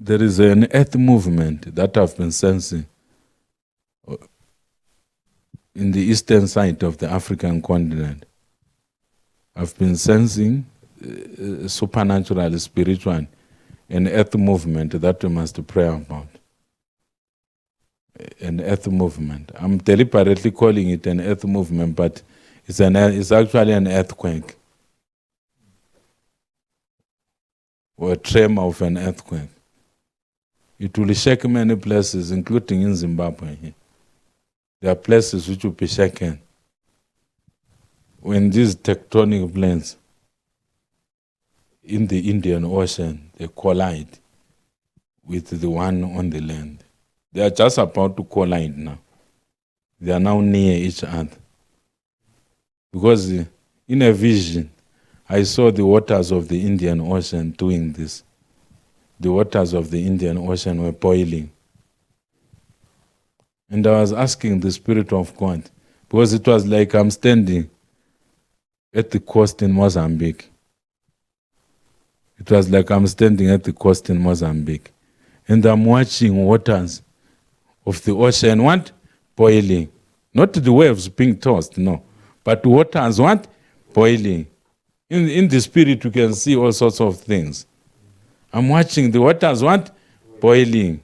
there is an earth movement that I've been sensing in the eastern side of the African continent. I've been sensing supernatural, spiritual, an earth movement that we must pray about. An earth movement. I'm deliberately calling it an earth movement, but it's actually an earthquake. Or a tremor of an earthquake. It will shake many places, including in Zimbabwe. There are places which will be shaken when these tectonic plates in the Indian Ocean, they collide with the one on the land. They are just about to collide now. They are now near each other. Because in a vision, I saw the waters of the Indian Ocean doing this. The waters of the Indian Ocean were boiling. And I was asking the Spirit of God, because it was like I'm standing at the coast in Mozambique. It was like I'm standing at the coast in Mozambique. And I'm watching waters of the ocean, what? Boiling. Not the waves being tossed, no. But waters, what? Boiling. In the spirit, you can see all sorts of things. I'm watching the waters, what? Boiling.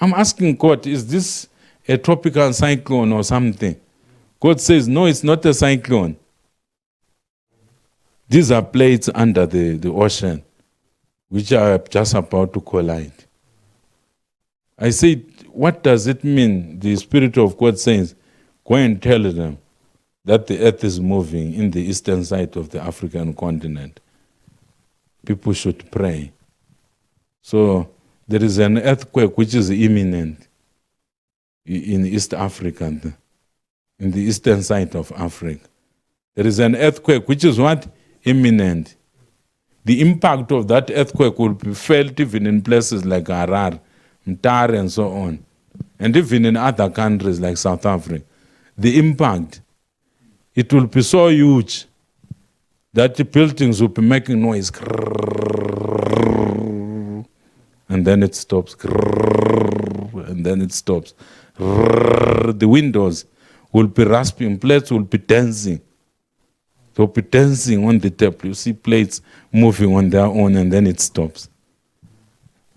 I'm asking God, is this a tropical cyclone or something? God says, no, it's not a cyclone. These are plates under the ocean, which are just about to collide. I said, what does it mean? The Spirit of God says, go and tell them that the earth is moving in the eastern side of the African continent. People should pray. So there is an earthquake which is imminent in East Africa, in the eastern side of Africa. There is an earthquake which is what? Imminent. The impact of that earthquake will be felt even in places like Harar, Mtare, and so on, and even in other countries like South Africa. The impact, it will be so huge that the buildings will be making noise, and then it stops, and then it stops. The windows will be rasping, plates will be dancing. They'll be dancing on the table. You see plates moving on their own, and then it stops.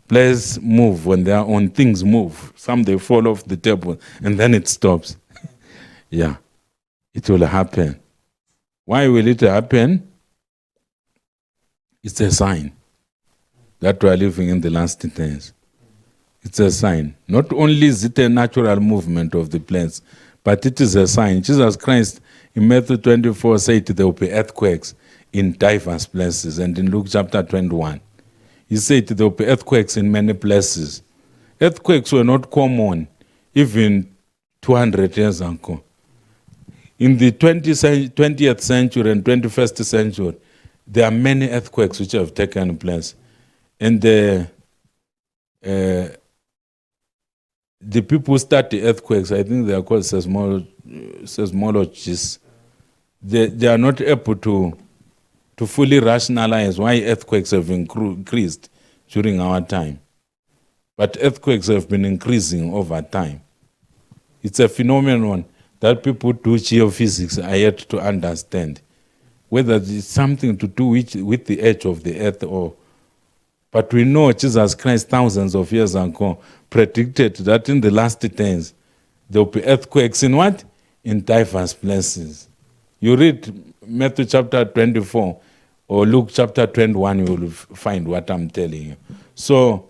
Plates move on their own, things move. Some they fall off the table, and then it stops. Yeah, it will happen. Why will it happen? It's a sign that we are living in the last days. It's a sign. Not only is it a natural movement of the planes, but it is a sign. Jesus Christ in Matthew 24 said there will be earthquakes in diverse places. And in Luke chapter 21, he said there will be earthquakes in many places. Earthquakes were not common even 200 years ago. In the 20th century and 21st century, there are many earthquakes which have taken place. And the people who study earthquakes, I think they are called seismologists, they are not able to fully rationalize why earthquakes have increased during our time. But earthquakes have been increasing over time. It's a phenomenon that people do geophysics are yet to understand, whether it's something to do with the edge of the earth or. But we know Jesus Christ thousands of years ago predicted that in the last days there will be earthquakes in what? In diverse places. You read Matthew chapter 24 or Luke chapter 21, you will find what I'm telling you. So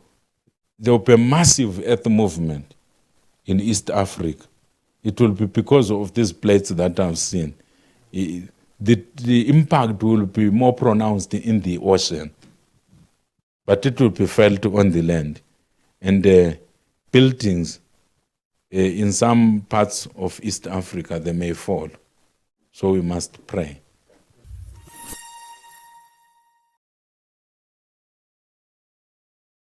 there will be a massive earth movement in East Africa. It will be because of these plates that I've seen. The impact will be more pronounced in the ocean, but it will be felt on the land. And buildings in some parts of East Africa, they may fall. So we must pray.